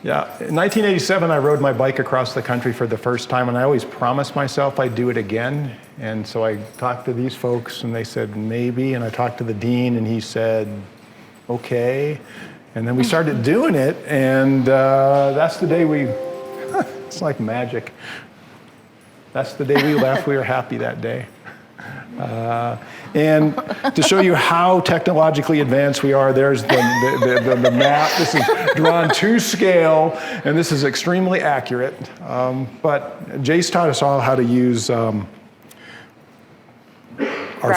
Yeah, in 1987, I rode my bike across the country for the first time, and I always promised myself I'd do it again. And so I talked to these folks, and they said, maybe. And I talked to the dean, and he said, okay. And then we started doing it, and that's the day we, it's like magic. That's the day we left. We were happy that day. And to show you how technologically advanced we are, there's the map. This is drawn to scale, and this is extremely accurate. But Jace taught us all how to use our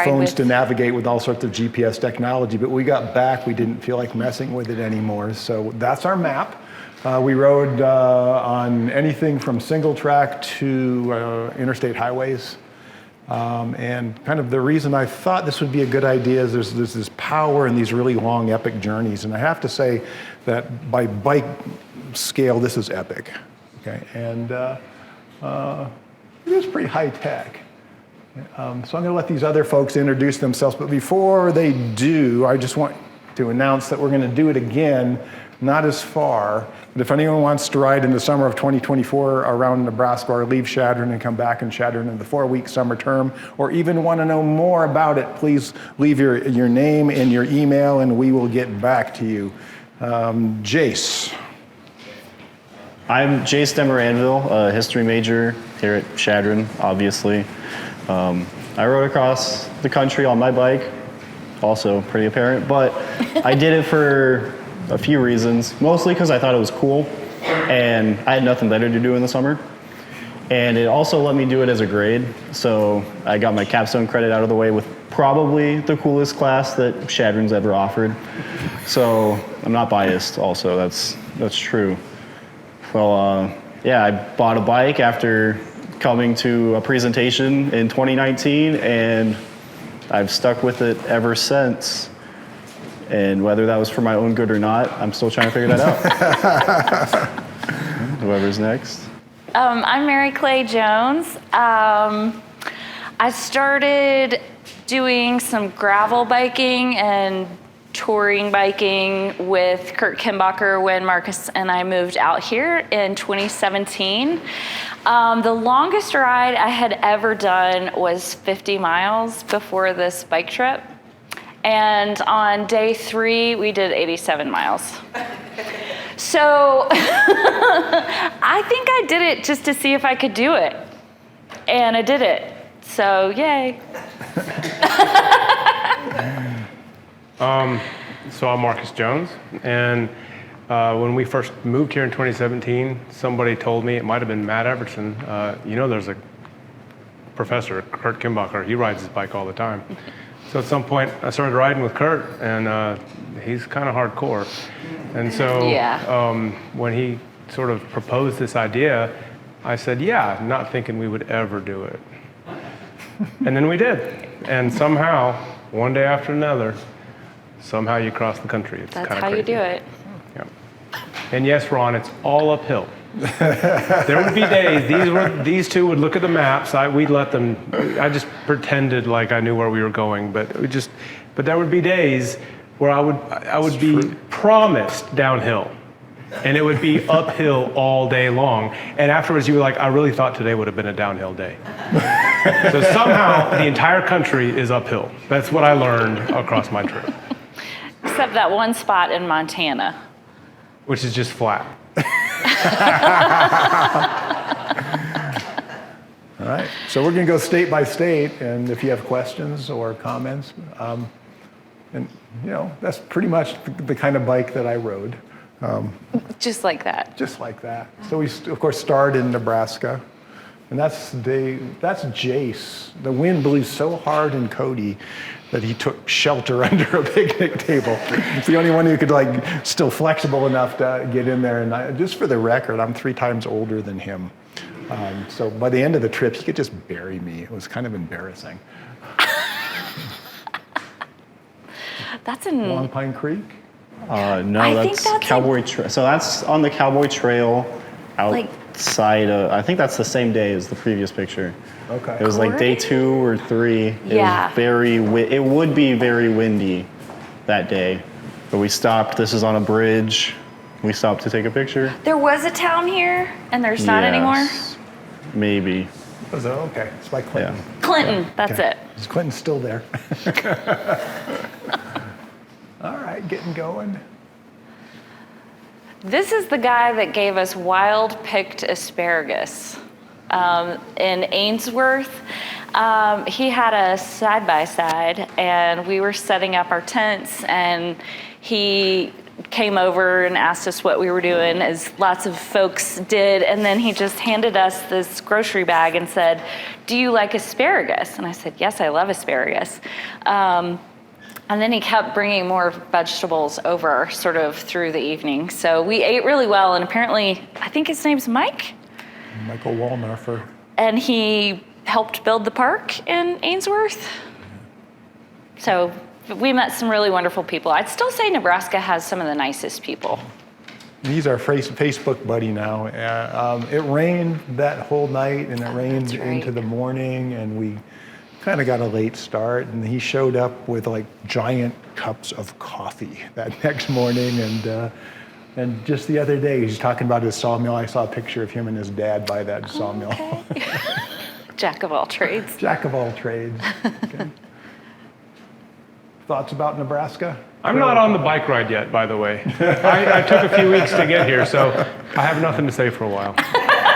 phones to navigate with all sorts of GPS technology. But when we got back, we didn't feel like messing with it anymore. So that's our map. We rode on anything from single track to interstate highways. And kind of the reason I thought this would be a good idea is there's this power in these really long, epic journeys. And I have to say that by bike scale, this is epic. Okay, and it is pretty high tech. So I'm going to let these other folks introduce themselves. But before they do, I just want to announce that we're going to do it again, not as far. But if anyone wants to ride in the summer of 2024 around Nebraska or leave Chadron and come back in Chadron in the 4-week summer term, or even want to know more about it, please leave your name and your email and we will get back to you. Jace. I'm Jace Demeranville, a history major here at Chadron, obviously. I rode across the country on my bike, also pretty apparent, but I did it for a few reasons, mostly because I thought it was cool and I had nothing better to do in the summer. And it also let me do it as a grade. So I got my capstone credit out of the way with probably the coolest class that Chadron's ever offered. So I'm not biased also, that's true. Well, yeah, I bought a bike after coming to a presentation in 2019 and I've stuck with it ever since. And whether that was for my own good or not, I'm still trying to figure that out. Whoever's next. I'm Clai Jones. I started doing some gravel biking and touring biking with Kurt Kinbacher when Markus and I moved out here in 2017. The longest ride I had ever done was 50 miles before this bike trip. And on day 3, we did 87 miles. So I think I did it just to see if I could do it. And I did it. So yay. So I'm Markus Jones. And when we first moved here in 2017, somebody told me, it might have been Matt Everson, there's a professor, Kurt Kinbacher, he rides his bike all the time. So at some point, I started riding with Kurt, and he's kind of hardcore. And so when he sort of proposed this idea, I said, yeah, not thinking we would ever do it. And then we did. And somehow, one day after another, somehow you cross the country. It's That's how you do it. Yeah. And yes, Ron, it's all uphill. There would be days, these two would look at the maps, we'd let them, I just pretended like I knew where we were going, but there would be days where I would be promised downhill, and it would be uphill all day long, and afterwards you were like, I really thought today would have been a downhill day. So somehow the entire country is uphill. That's what I learned across my trip. Except that one spot in Montana. Which is just flat. All right, so we're going to go state by state, and if you have questions or comments, and that's pretty much the kind of bike that I rode. Just like that. Just like that. So we, of course, started in Nebraska, and that's Jace. The wind blew so hard in Cody that he took shelter under a picnic table. It's the only one who could still flexible enough to get in there. And just for the record, I'm 3 times older than him. So by the end of the trip, he could just bury me. It was kind of embarrassing. That's in Long Pine Creek? No, that's Cowboy Trail. So that's on the Cowboy Trail outside of, I think that's the same day as the previous picture. Okay. It was like day 2 or 3. Yeah. It would be very windy that day. But we stopped. This is on a bridge. We stopped to take a picture. There was a town here, and there's not anymore? Yes, maybe. Was it? Okay, it's by Clinton. Yeah. Clinton, that's Okay. it. Is Clinton still there? All right, getting going. This is the guy that gave us wild picked asparagus in Ainsworth. He had a side-by-side, and we were setting up our tents, and he came over and asked us what we were doing, as lots of folks did, and then he just handed us this grocery bag and said, "Do you like asparagus?" And I said, "Yes, I love asparagus." And then he kept bringing more vegetables over sort of through the evening. So we ate really well, and apparently, I think his name's Mike, Michael Walnuffer. and he helped build the park in Ainsworth. So we met some really wonderful people. I'd still say Nebraska has some of the nicest people. He's our Facebook buddy now. It rained that whole night, and it rained that's right. into the morning, and we kind of got a late start. And he showed up with like giant cups of coffee that next morning. And just the other day, he's talking about his sawmill. I saw a picture of him and his dad by that sawmill. Okay. Jack of all trades. Jack of all trades. Okay. Thoughts about Nebraska? I'm not on the bike ride yet, by the way. I took a few weeks to get here, so I have nothing to say for a while.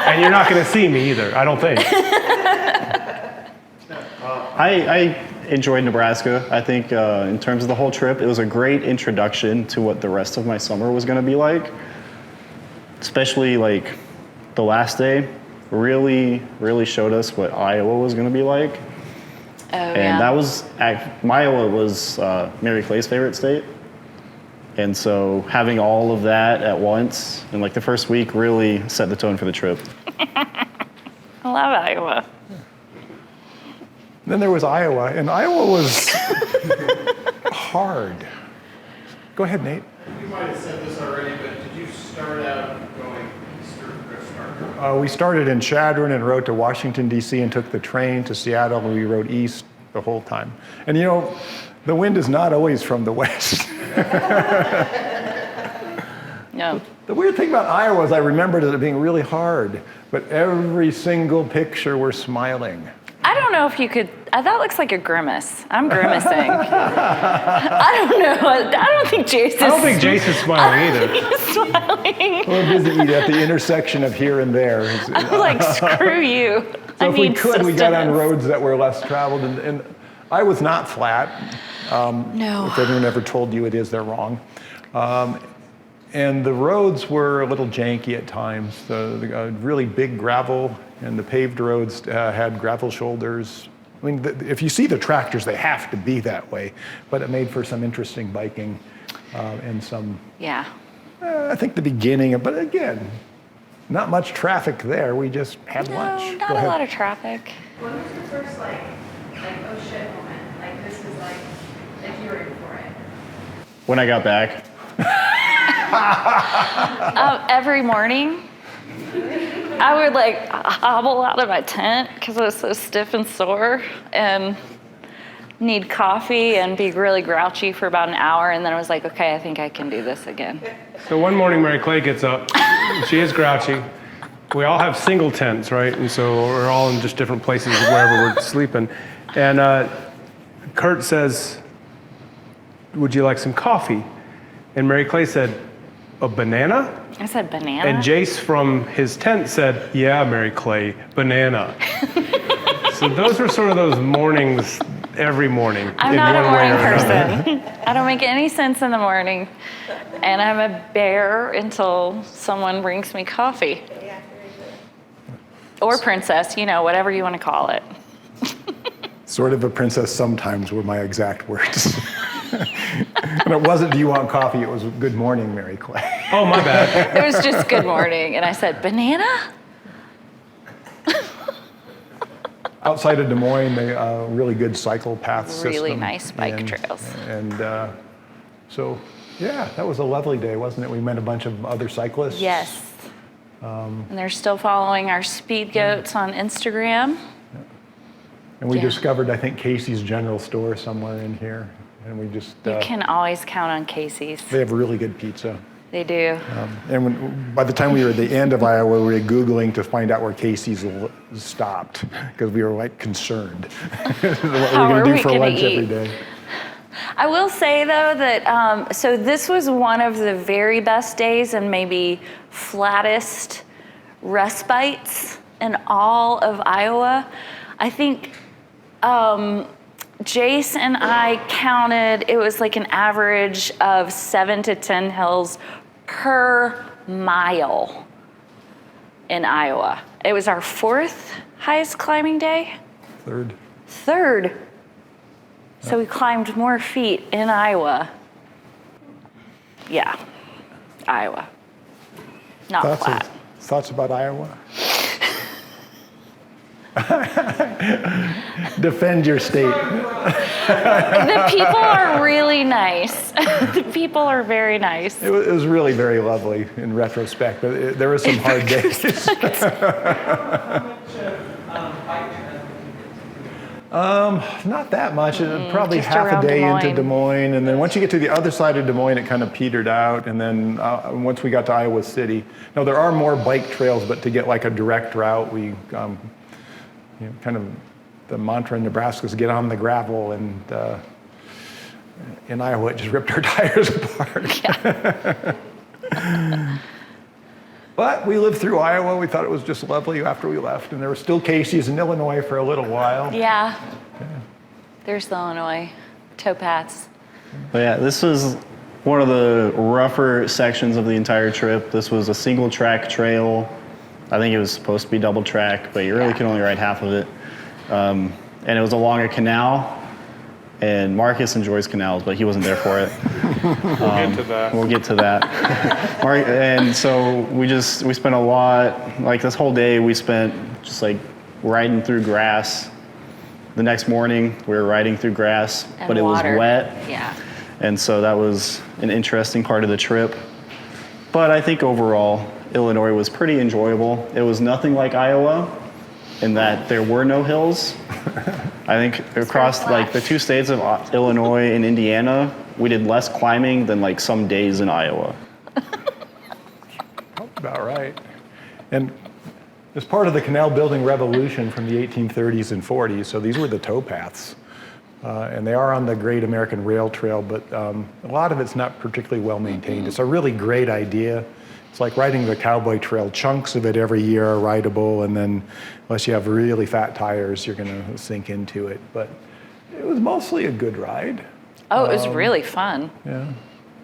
And you're not going to see me either, I don't think. I enjoyed Nebraska. I think in terms of the whole trip, it was a great introduction to what the rest of my summer was going to be like. Especially like the last day really showed us what Iowa was going to be like. Oh, And that was, Iowa was Mary Clai's favorite state. And so having all of that at once in like the first week really set the tone for the trip. I love Iowa. Then there was Iowa, and Iowa was hard. Go ahead, Nate. You might have said this already, but did you start out going east or We started in Chadron and rode to Washington, D.C., and took the train to Seattle, and we rode east the whole time. And you know, the wind is not always from the west. No. The weird thing about Iowa is I remembered it being really hard, but every single picture we're smiling. I don't know if you could, that looks like a grimace. I'm grimacing. I don't know. I don't think Jace is. I don't think Jace is smiling either. He's smiling. We're busy at the intersection of here and there. I'm like, screw you. So I if we need could, we got on sustenance. roads that were less traveled, and I was not flat. No. If anyone ever told you it is, they're wrong. And the roads were a little janky at times. The really big gravel, and the paved roads had gravel shoulders. I mean, if you see the tractors, they have to be that way. But it made for some interesting biking and some, Yeah. I think the beginning, but again, not much traffic there. We just had No, lunch. not Go a ahead. lot of traffic. When was the first oh shit moment? Like this is like you're in for it. When I got back, Every morning, I would like hobble out of my tent because I was so stiff and sore and need coffee and be really grouchy for about an hour. And then I was like, okay, I think I can do this again. So one morning, Mary Clai gets up. She is grouchy. We all have single tents, right? And so we're all in just different places wherever we're sleeping. And Kurt says, "Would you like some coffee?" And Mary Clai said, "A banana?" I said banana. And Jace from his tent said, "Yeah, Mary Clai, banana." So those were sort of those mornings every morning. I'm in not a one way morning or another. person. I don't make any sense in the morning. And I'm a bear until someone brings me coffee. Or princess, whatever you want to call it. Sort of a princess sometimes were my exact words. And it wasn't, "Do you want coffee?" It was, "Good morning, Mary Clai." Oh, my bad. It was just good morning. And I said, banana? Outside of Des Moines, they really good cycle path system. Really nice bike trails. And so, yeah, that was a lovely day, wasn't it? We met a bunch of other cyclists. Yes. And they're still following our Speed Goats on Instagram. And we Yeah. discovered, I think, Casey's General Store somewhere in here. And we just, You can always count on Casey's. they have really good pizza. They do. And by the time we were at the end of Iowa, we were Googling to find out where Casey's stopped because we were like concerned. What How we're are going to we do for gonna lunch eat? every day. I will say though that, so this was one of the very best days and maybe flattest respites in all of Iowa. I think Jace and I counted, it was like an average of 7 to 10 hills per mile in Iowa. It was our 4th highest climbing day. Third. So we climbed more feet in Iowa. Yeah, Iowa. Not flat. Thoughts about Iowa? Defend your state. The people are really nice. The people are very nice. It was really very lovely in retrospect, but there were some hard days. Not that much. Probably just half a around day Des into Moines. Des Moines, and then once you get to the other side of Des Moines, it kind of petered out. And then once we got to Iowa City, no, there are more bike trails, but to get like a direct route, we kind of the mantra in Nebraska is get on the gravel, and in Iowa it just ripped our tires apart. Yeah. But we lived through Iowa. We thought it was just lovely after we left, and there were still Casey's in Illinois for a little while. Yeah. There's the Illinois towpaths. But yeah, this was one of the rougher sections of the entire trip. This was a single track trail. I think it was supposed to be double track, but you really could only ride half of it. And it was along a canal. And Markus enjoys canals, but he wasn't there for it. We'll get to that. And so we spent a lot, like this whole day we spent just like riding through grass. The next morning we were riding through grass, And but water. It was wet. Yeah. And so that was an interesting part of the trip. But I think overall, Illinois was pretty enjoyable. It was nothing like Iowa in that there were no hills. I think across like the two states of Illinois and Indiana, we did less climbing than like some days in Iowa. About right. And as part of the canal building revolution from the 1830s and 40s, so these were the towpaths. And they are on the Great American Rail Trail, but a lot of it's not particularly well maintained. It's a really great idea. It's like riding the cowboy trail. Chunks of it every year are rideable, and then unless you have really fat tires, you're going to sink into it. But it was mostly a good ride. Oh, it was really fun. Yeah.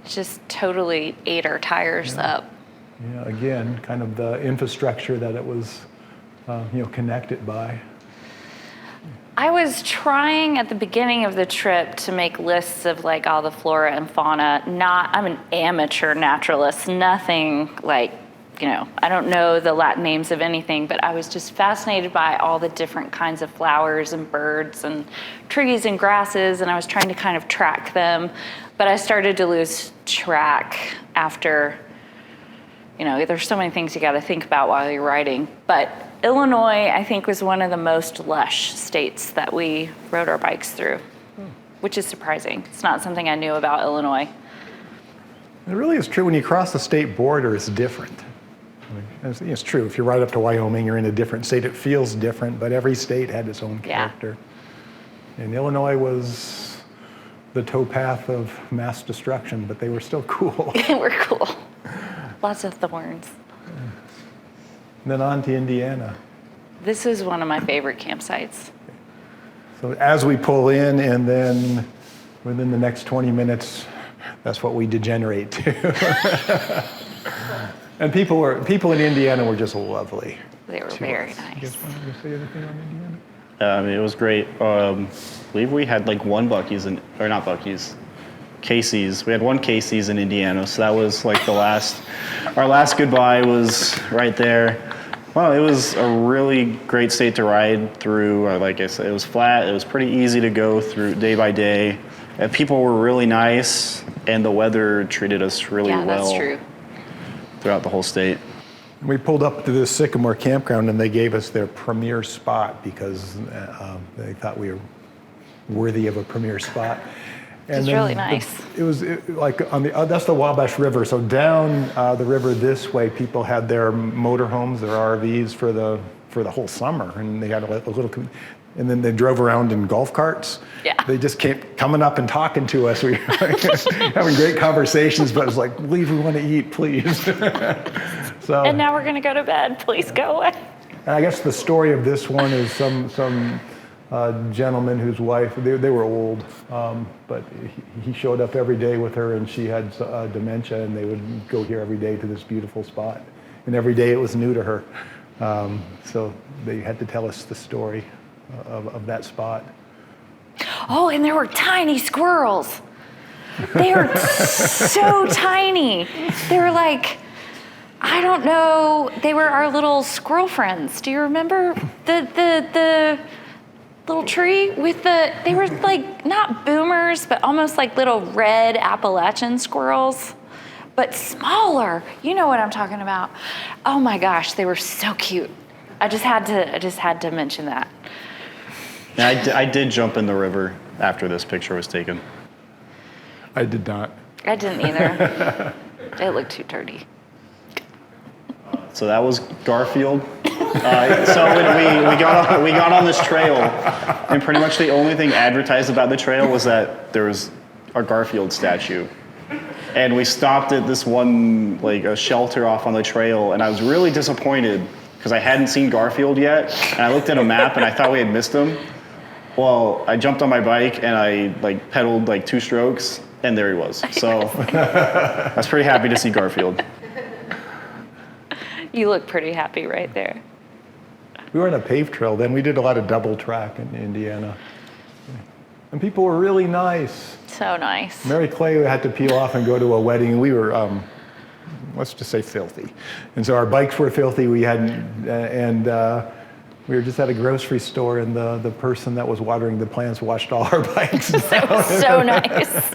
It just totally ate our tires up. Yeah. Again, kind of the infrastructure that it was, connected by. I was trying at the beginning of the trip to make lists of like all the flora and fauna. I'm an amateur naturalist, nothing like, I don't know the Latin names of anything, but I was just fascinated by all the different kinds of flowers and birds and trees and grasses, and I was trying to kind of track them. But I started to lose track after, there's so many things you got to think about while you're riding. But Illinois, I think, was one of the most lush states that we rode our bikes through, which is surprising. It's not something I knew about Illinois. It really is true. When you cross the state border, it's different. It's true. If you ride up to Wyoming, you're in a different state. It feels different, but every state had its own character. And Illinois was the towpath of mass destruction, but they were still cool. They were cool. Lots of thorns. And then on to Indiana. This is one of my favorite campsites. So as we pull in, and then within the next 20 minutes, that's what we degenerate to. And people in Indiana were just lovely. They were very You nice. guys want to say anything on Indiana? It was great. I believe we had like one Buc-ee's, or not Buc-ee's, Casey's. We had one Casey's in Indiana, so that was like our last goodbye was right there. Well, it was a really great state to ride through. Like I said, it was flat. It was pretty easy to go through day by day. And people were really nice, and the weather treated us really well. Yeah, that's true. Throughout the whole state. We pulled up to the Sycamore campground, and they gave us their premier spot because they thought we were worthy of a premier spot. And It's then really nice. It was like on the that's the Wabash River. So down the river this way, people had their motorhomes, their RVs for the whole summer, and they had a little. And then they drove around in golf carts. Yeah. They just kept coming up and talking to us. We were having great conversations, but it was like, leave, we want to eat, please. So. And now we're going to go to bed. Please go away. And I guess the story of this one is some gentleman whose wife, they were old, but he showed up every day with her, and she had dementia, and they would go here every day to this beautiful spot. And every day it was new to her. So they had to tell us the story of that spot. Oh, and there were tiny squirrels. They were so tiny. They were like, I don't know, they were our little squirrel friends. Do you remember the little tree with they were like not boomers, but almost like little red Appalachian squirrels, but smaller. You know what I'm talking about. Oh my gosh, they were so cute. I just had to mention that. Yeah, I did jump in the river after this picture was taken. I did not. I didn't either. It looked too dirty. So that was Garfield. So when we got on this trail, and pretty much the only thing advertised about the trail was that there was a Garfield statue. And we stopped at this one, like a shelter off on the trail, and I was really disappointed because I hadn't seen Garfield yet, and I looked at a map and I thought we had missed him. Well, I jumped on my bike and I like pedaled like 2 strokes, and there he was. So I was pretty happy to see Garfield. You look pretty happy right there. We were on a paved trail then. We did a lot of double track in Indiana. And people were really nice. So nice. Mary Clay had to peel off and go to a wedding, and we were, let's just say, filthy. And so our bikes were filthy. We were just at a grocery store, and the person that was watering the plants washed all our bikes down. That was so nice.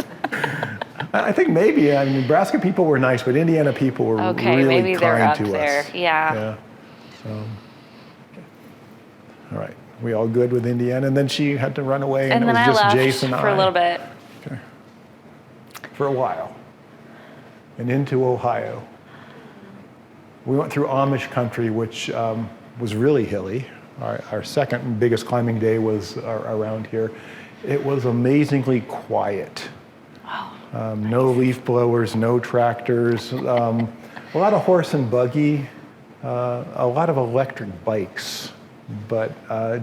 I think maybe Nebraska people were nice, but Indiana people were Okay, really maybe they're kind up to there. us. Yeah. So, all right, we all good with Indiana? And then she had to run away, and And it then was I just left Jace and I for a little bit. Okay. For a while, and into Ohio. We went through Amish country, which was really hilly. Our second biggest climbing day was around here. It was amazingly quiet. No leaf blowers, no tractors, a lot of horse and buggy, a lot of electric bikes. But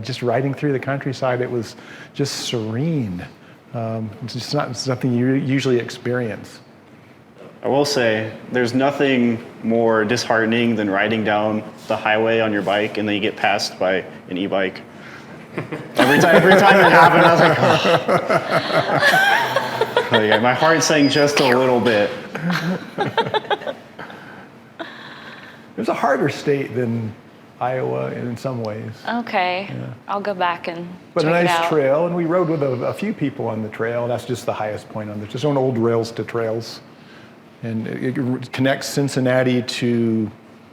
just riding through the countryside, it was just serene. It's just not something you usually experience. I will say, there's nothing more disheartening than riding down the highway on your bike and then you get passed by an e-bike. Every time it happened, I was like, oh. My heart sank just a little bit. It was a harder state than Iowa in some ways. Okay. Yeah. I'll go back and But a check it nice out. trail, and we rode with a few people on the trail. That's just the highest point on this. Just on old rails to trails. And it connects Cincinnati to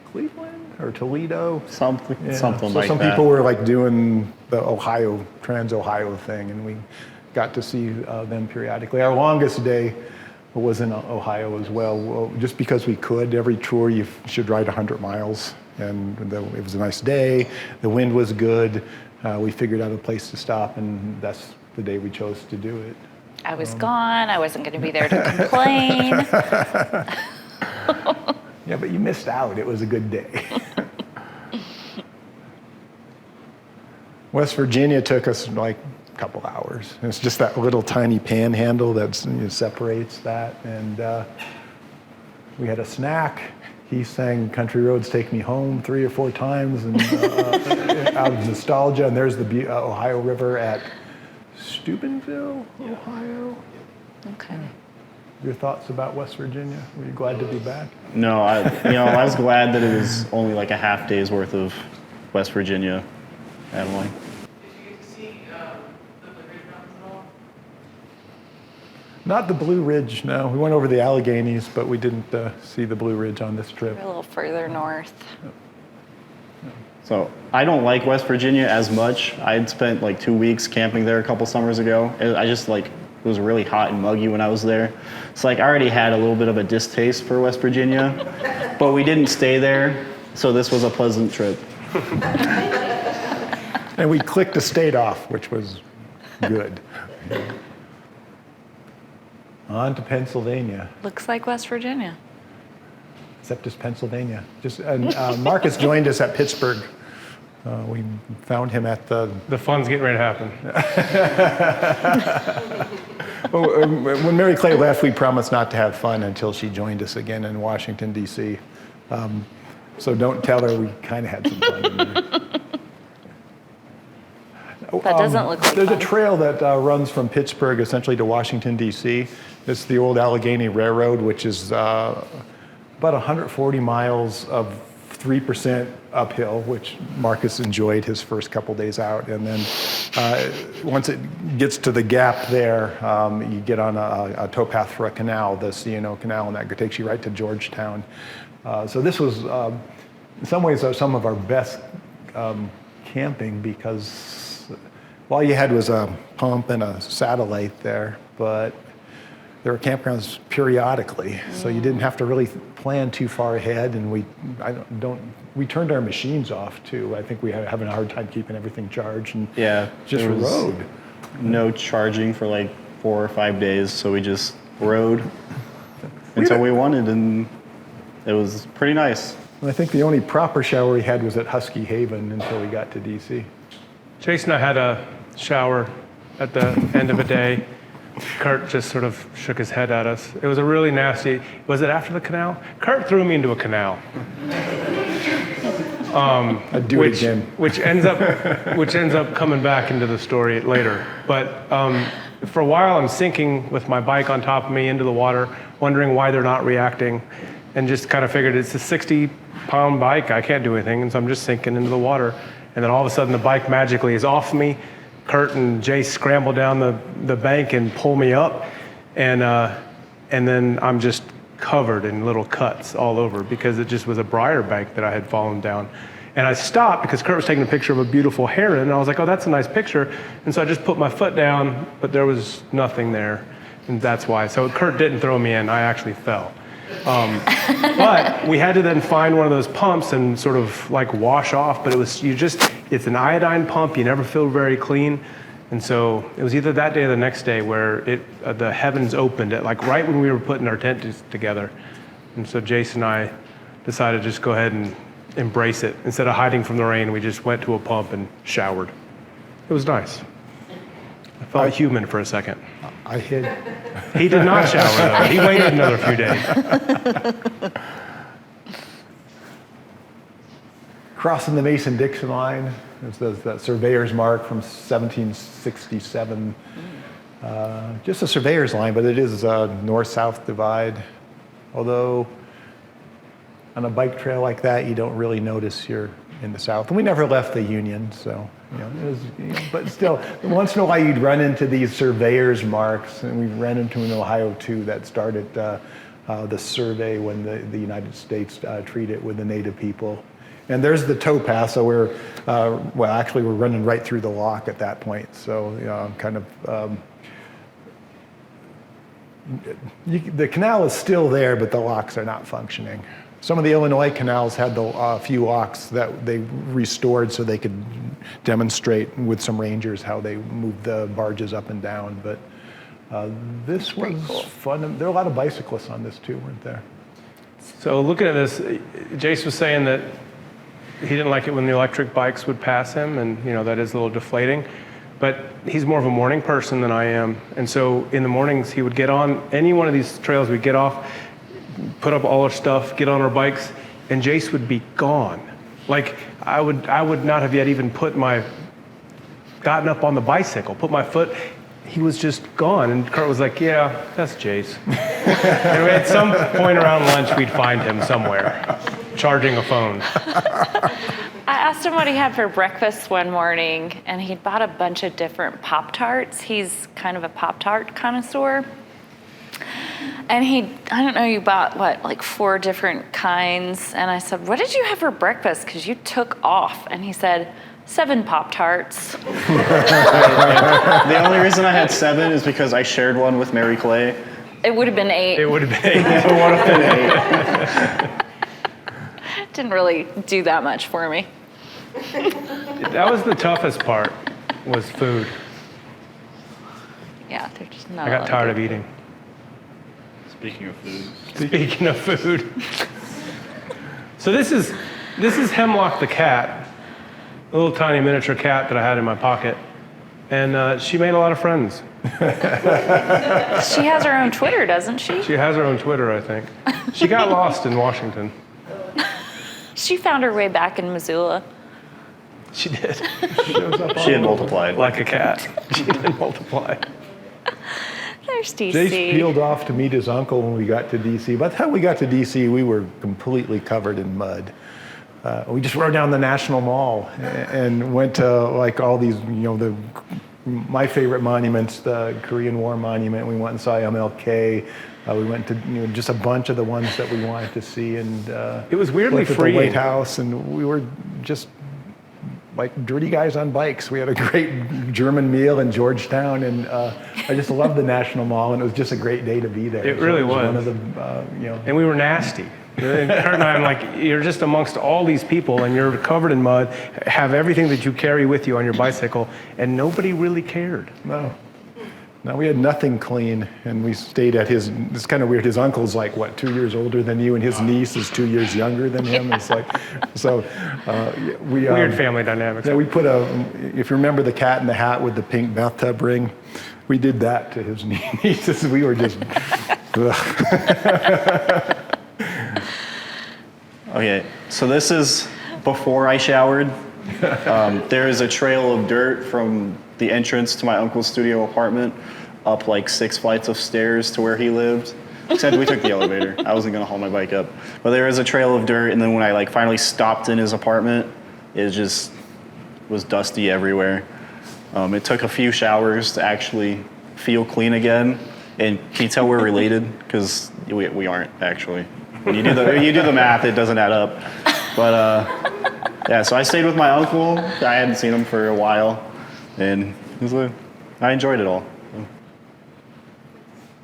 Cleveland or Toledo. Something So like some that. people were like doing the Trans-Ohio thing, and we got to see them periodically. Our longest day was in Ohio as well, just because we could. Every tour you should ride 100 miles, and it was a nice day. The wind was good. We figured out a place to stop, and that's the day we chose to do it. I was gone. I wasn't going to be there to complain. Yeah, but you missed out. It was a good day. West Virginia took us like a couple hours. It's just that little tiny panhandle that separates that. And we had a snack. He sang "Country Roads Take Me Home" 3 or 4 times, and out of nostalgia. And there's the Ohio River at Steubenville, Ohio. Okay. Your thoughts about West Virginia? Were you glad to be back? No, I was glad that it was only like a half day's worth of West Virginia paddling. Did you get to see the Blue Ridge Mountains at all? Not the Blue Ridge, no. We went over the Alleghenies, but we didn't see the Blue Ridge on this trip. We're a little further north. So I don't like West Virginia as much. I had spent like 2 weeks camping there a couple summers ago. I just like it was really hot and muggy when I was there. So like I already had a little bit of a distaste for West Virginia, but we didn't stay there, so this was a pleasant trip. And we clicked a state off, which was good. On to Pennsylvania. Looks like West Virginia. Except it's Pennsylvania. Markus joined us at Pittsburgh. We found him at the... The fun's getting ready to happen. When Mary Clai left, we promised not to have fun until she joined us again in Washington, D.C. So don't tell her we kind of had some fun in there. That doesn't look like There's fun. a trail that runs from Pittsburgh essentially to Washington, D.C. It's the old Allegheny Railroad, which is about 140 miles of 3% uphill, which Markus enjoyed his first couple days out. And then once it gets to the gap there, you get on a towpath for a canal, the C&O Canal, and that takes you right to Georgetown. So this was, in some ways, some of our best camping because all you had was a pump and a satellite there, but there were campgrounds periodically, so you didn't have to really plan too far ahead. And we turned our machines off too. I think we were having a hard time keeping everything charged, and just there was rode. No charging for like 4 or 5 days, so we just rode until we wanted, and it was pretty nice. And I think the only proper shower we had was at Husky Haven until we got to DC. Jace and I had a shower at the end of a day. Kurt just sort of shook his head at us. It was a really nasty, was it after the canal? Kurt threw me into a canal. I'd do it again. Which ends up coming back into the story later. But for a while I'm sinking with my bike on top of me into the water, wondering why they're not reacting, and just kind of figured it's a 60-pound bike, I can't do anything, and so I'm just sinking into the water. And then all of a sudden the bike magically is off me. Kurt and Jace scramble down the bank and pull me up, and then I'm just covered in little cuts all over because it just was a briar bank that I had fallen down. And I stopped because Kurt was taking a picture of a beautiful heron, and I was like, oh, that's a nice picture. And so I just put my foot down, but there was nothing there, and that's why. So Kurt didn't throw me in, I actually fell. But we had to then find one of those pumps and sort of like wash off, but it's an iodine pump, you never feel very clean. And so it was either that day or the next day where the heavens opened at like right when we were putting our tent together. And so Jace and I decided to just go ahead and embrace it. Instead of hiding from the rain, we just went to a pump and showered. It was nice. I felt human for a second. I hid. He did not shower though. He waited another few days. Crossing the Mason-Dixon line, there's that surveyor's mark from 1767. Just a surveyor's line, but it is a north-south divide. Although on a bike trail like that, you don't really notice you're in the south. And we never left the Union, so but still, once in a while you'd run into these surveyor's marks, and we ran into in Ohio too that started the survey when the United States treated with the native people. And there's the towpath, so we're running right through the lock at that point. So the canal is still there, but the locks are not functioning. Some of the Illinois canals had a few locks that they restored so they could demonstrate with some rangers how they moved the barges up and down. But this was fun. There were a lot of bicyclists on this too, weren't there? So looking at this, Jace was saying that he didn't like it when the electric bikes would pass him, and that is a little deflating. But he's more of a morning person than I am, and so in the mornings he would get on any one of these trails. We'd get off, put up all our stuff, get on our bikes, and Jace would be gone. Like I would not have yet even gotten up on the bicycle, put my foot. He was just gone, and Kurt was like, "Yeah, that's Jace." And at some point around lunch, we'd find him somewhere, charging a phone. I asked him what he had for breakfast one morning, and he'd bought a bunch of different Pop-Tarts. He's kind of a Pop-Tart connoisseur. And you bought like 4 different kinds. And I said, what did you have for breakfast? Because you took off. And he said, 7 Pop-Tarts. The only reason I had 7 is because I shared one with Mary Clay. It would have been 8. It would have been 8. So what if it Didn't really do that much for me. That was the toughest part, was food. Yeah, they're just not. I got tired of eating. Speaking of food. Speaking of food. So this is Hemlock the cat, a little tiny miniature cat that I had in my pocket. And she made a lot of friends. She has her own Twitter, doesn't she? She has her own Twitter, I think. She got lost in Washington. She found her way back in Missoula. She did. She had multiplied. Like a cat. She did multiply. There's DC. Jace peeled off to meet his uncle when we got to DC. By the time we got to DC, we were completely covered in mud. We just rode down the National Mall and went to like all these, my favorite monuments, the Korean War Monument. We went and saw MLK. We went to just a bunch of the ones that we wanted to see, and It was weirdly looked at the freeing. White House, and we were just like dirty guys on bikes. We had a great German meal in Georgetown, and I just loved the National Mall, and it was just a great day to be there. It really One was. of the, And we were nasty. And Kurt and I, I'm like, you're just amongst all these people and you're covered in mud, have everything that you carry with you on your bicycle, and nobody really cared. No, we had nothing clean, and we stayed at his. It's kind of weird. His uncle's like 2 years older than you, and his niece is 2 years younger than him. It's like, so we Weird family dynamics. Yeah, we put if you remember the Cat in the Hat with the pink bathtub ring, we did that to his nieces. We were just. Okay, so this is before I showered. There is a trail of dirt from the entrance to my uncle's studio apartment up like 6 flights of stairs to where he lived. Except we took the elevator. I wasn't gonna haul my bike up. But there is a trail of dirt, and then when I finally stopped in his apartment, it just was dusty everywhere. It took a few showers to actually feel clean again. And can you tell we're related? Because we aren't actually. When you do the math, it doesn't add up. But yeah, so I stayed with my uncle. I hadn't seen him for a while, and I enjoyed it all.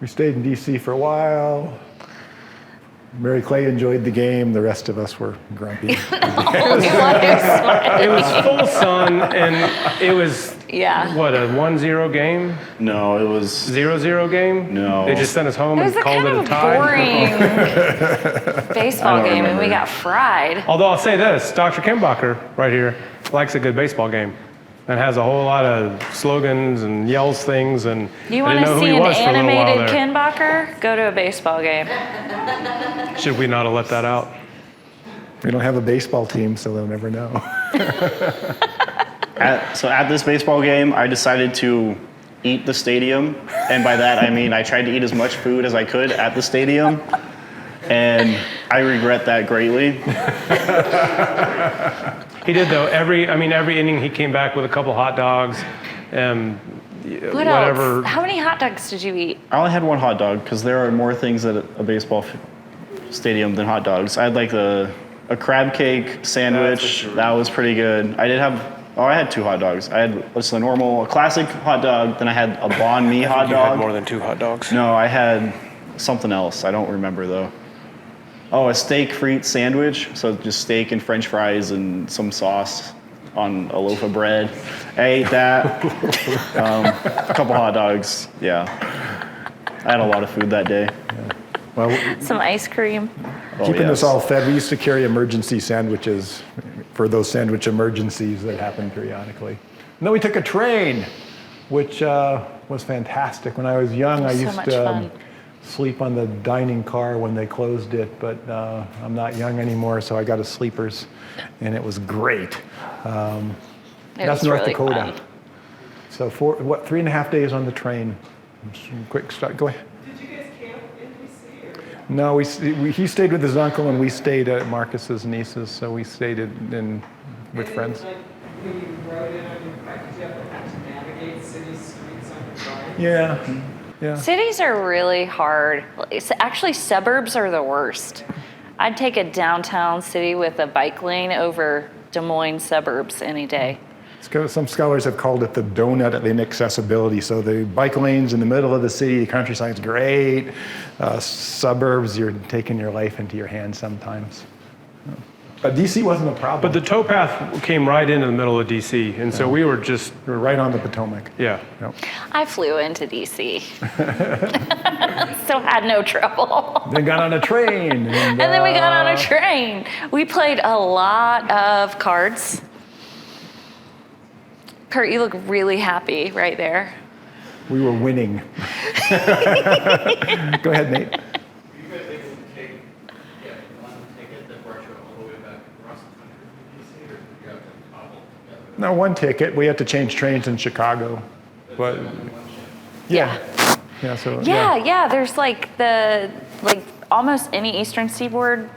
We stayed in DC for a while. Mary Clay enjoyed the game. The rest of us were grumpy. It was full sun, and it was, Yeah. what, a 1-0 game? No, it was 0-0 game? No. They just sent us home It was and a called kind it a of tie? boring baseball don't game, and we remember. got fried. Although I'll say this, Dr. Kinbacher right here likes a good baseball game and has a whole lot of slogans and yells things, and You I want didn't know to who see he an was for a little while animated there. Kinbacher? Go to a baseball game. Should we not have let that out? We don't have a baseball team, so they'll never know. So at this baseball game, I decided to eat the stadium, and by that I mean I tried to eat as much food as I could at the stadium, and I regret that greatly. He did though. Every inning he came back with a couple hot dogs, and What whatever. else? How many hot dogs did you eat? I only had one hot dog because there are more things at a baseball stadium than hot dogs. I had a crab cake sandwich. That was pretty good. I had 2 hot dogs. I had a classic hot dog, then I had a banh mi hot You dog. had more than 2 hot dogs. No, I had something else. I don't remember though. Oh, a steak frite sandwich. So just steak and French fries and some sauce on a loaf of bread. I ate that. A couple hot dogs. Yeah. I had a lot of food that day. Well, Some ice cream. Oh, keeping yes. us all fed, we used to carry emergency sandwiches for those sandwich emergencies that happen periodically. And then we took a train, which was fantastic. When I was young, I So used much to fun. sleep on the dining car when they closed it, but I'm not young anymore, so I got a sleepers, and it was great. It That's was North really Dakota. fun. So 3.5 days on the train. Quick start. Go ahead. Did you guys camp in DC or? No, he stayed with his uncle, and we stayed at Markus's nieces, so we stayed with friends. Like, when you rode in on your bike, did you ever have to navigate city streets on your bike? Yeah. Cities are really hard. Actually, suburbs are the worst. I'd take a downtown city with a bike lane over Des Moines suburbs any day. Some scholars have called it the donut of inaccessibility. So the bike lanes in the middle of the city, the countryside's great. Suburbs, you're taking your life into your hands sometimes. But DC wasn't a problem. But the towpath came right into the middle of DC, and so we were right on the Potomac. Yeah. Yep. I flew into DC. So had no trouble. Then got on a train. And then we got on a train. We played a lot of cards. Kurt, you look really happy right there. We were winning. Go ahead, Nate. Were you guys able to get one ticket that brought you all the way back across the country from DC, or did you have to cobble together? No, one ticket. We had to change trains in Chicago. But Yeah. yeah, so Yeah. There's like almost any Eastern Seaboard.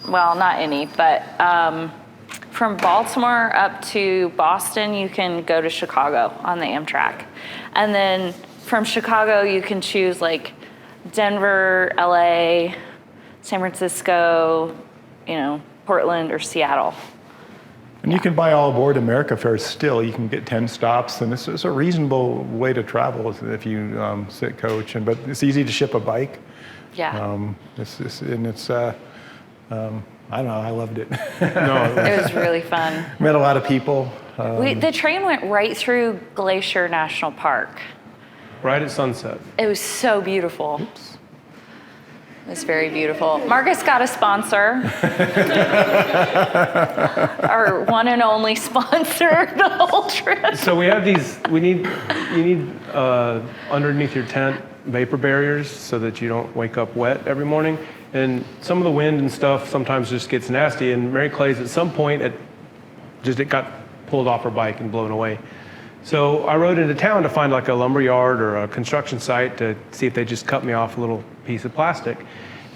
Well, not any, but from Baltimore up to Boston, you can go to Chicago on the Amtrak. And then from Chicago, you can choose like Denver, LA, San Francisco, Portland or Seattle. And you can buy all aboard America fares still. You can get 10 stops, and it's a reasonable way to travel if you sit coach. But it's easy to ship a bike. Yeah. I don't know, I loved it. It was really fun. Met a lot of people. The train went right through Glacier National Park. right at sunset. It was so beautiful. It was very beautiful. Markus got a sponsor. Our one and only sponsor the whole trip. So we have you need underneath your tent vapor barriers so that you don't wake up wet every morning. And some of the wind and stuff sometimes just gets nasty. And Mary Clai's at some point it got pulled off her bike and blown away. So I rode into town to find like a lumber yard or a construction site to see if they just cut me off a little piece of plastic.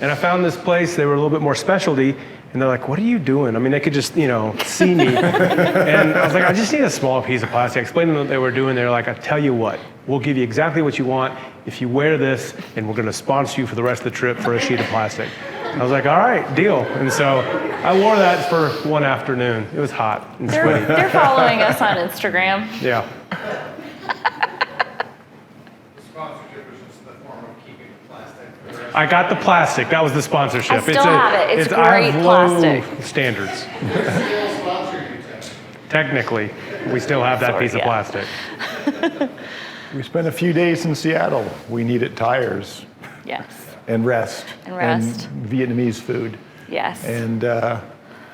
And I found this place, they were a little bit more specialty, and they're like, what are you doing? I mean, they could just, see me. And I was like, I just need a small piece of plastic. I explained to them what they were doing. They're like, I tell you what, we'll give you exactly what you want if you wear this, and we're gonna sponsor you for the rest of the trip for a sheet of plastic. I was like, all right, deal. And so I wore that for one afternoon. It was hot and sweaty. They're following us on Instagram. Yeah. Sponsorship was just the form of keeping the plastic for the rest. I got the plastic. That was the sponsorship. I still have it. It's I great have low plastic. standards. Still sponsor you, Ted. Technically, we still have that Sorry, piece of yeah. plastic. We spent a few days in Seattle. We needed tires Yes. and rest. And rest. And Vietnamese food. Yes. And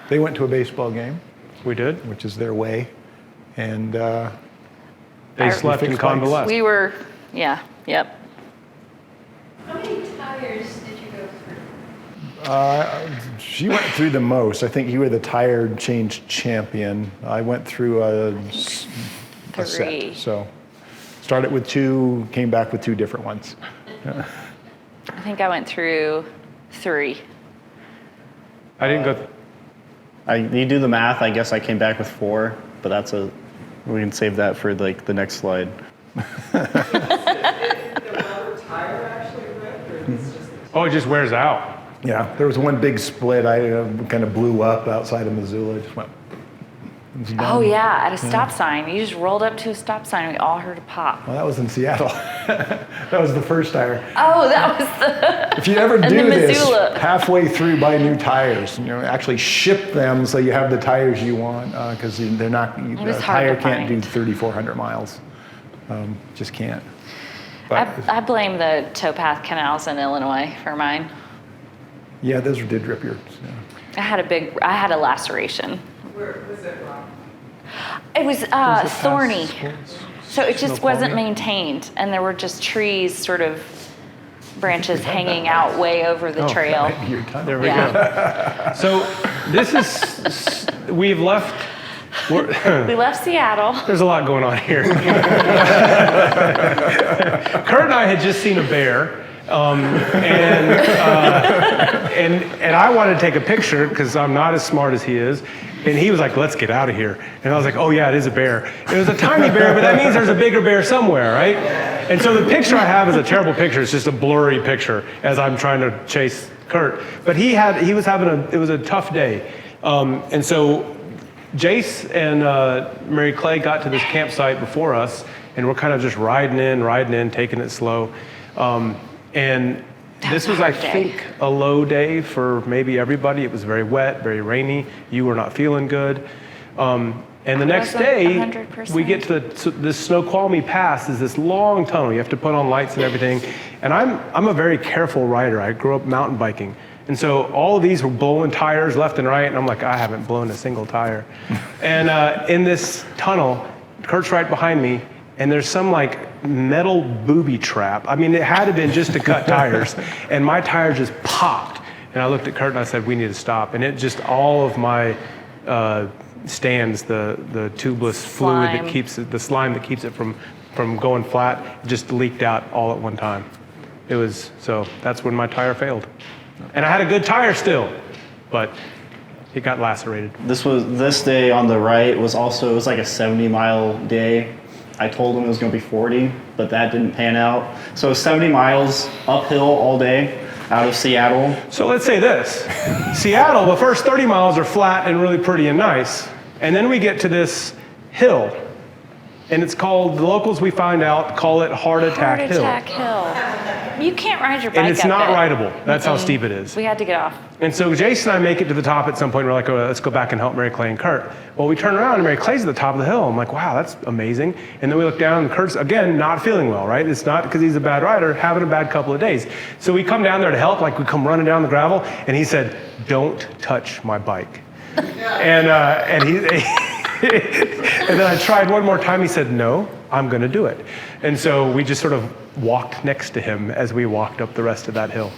they went to a baseball game, We did. which is their way. And They slept in fixed bikes. convalescence. We were, yep. How many tires did you go through? she went through the most. I think you were the tire change champion. I went through a Three. set. So started with 2, came back with 2 different ones. I think I went through 3. I didn't go. You do the math. I guess I came back with 4, but we can save that for like the next slide. The rubber tire actually ripped, or it's just Oh, it just wears out. Yeah, there was one big split. I kind of blew up outside of Missoula. Just went. It was done. Oh yeah, at a stop sign. You just rolled up to a stop sign and we all heard a pop. Well, that was in Seattle. That was the first tire. Oh, that was the... If you ever And do the this, Missoula. halfway through buy new tires. Actually ship them so you have the tires you want, because they're not. was A hard tire to can't do find. 3,400 miles. Just can't. But I blame the towpath canals in Illinois for mine. yeah, those did rip your. I had a laceration. where was it wrong? It was thorny. So it just wasn't maintained, and there were just trees, sort of branches hanging out way over the trail. That might be your tunnel. There we Yeah. go. So this is we've left. We left Seattle. There's a lot going on here. Kurt and I had just seen a bear, and I wanted to take a picture because I'm not as smart as he is. And he was like, let's get out of here. And I was like, oh yeah, it is a bear. It was a tiny bear, but that means there's a bigger bear somewhere, right? And so the picture I have is a terrible picture. It's just a blurry picture as I'm trying to chase Kurt. But it was a tough day. And so Jace and Mary Clai got to this campsite before us, and we're kind of just riding in, taking it slow. And this was, I think, a low day for maybe everybody. It was very wet, very rainy. You were not feeling good. And the next day, 100%. we get to this Snoqualmie Pass is this long tunnel. You have to put on lights and everything. And I'm a very careful rider. I grew up mountain biking. And so all of these were blowing tires left and right. And I'm like, I haven't blown a single tire. And in this tunnel, Kurt's right behind me. And there's some like metal booby trap. I mean, it had to have been just to cut tires. And my tire just popped. And I looked at Kurt and I said, we need to stop. And it just, all of my stands, the tubeless fluid that keeps it, the slime that keeps it from going flat, just leaked out all at one time. It was, so that's when my tire failed. And I had a good tire still, but it got lacerated. This day on the right was like a 70-mile day. I told him it was going to be 40, but that didn't pan out. So 70 miles uphill all day out of Seattle. So let's say this. Seattle, the first 30 miles are flat and really pretty and nice. And then we get to this hill. And it's called, the locals we find out call it Heart Attack Hill. Heart Attack Hill. You can't ride your bike And it's up not it. rideable. That's how steep it is. We had to get off. And so Jace and I make it to the top at some point. We're like, oh, let's go back and help Mary Clai and Kurt. Well, we turn around and Mary Clai's at the top of the hill. I'm like, wow, that's amazing. And then we look down and Kurt's, again, not feeling well, right? It's not because he's a bad rider, having a bad couple of days. So we come down there to help, like we come running down the gravel, and he said, don't touch my bike. And he... And then I tried one more time. He said, no, I'm going to do it. And so we just sort of walked next to him as we walked up the rest of that hill.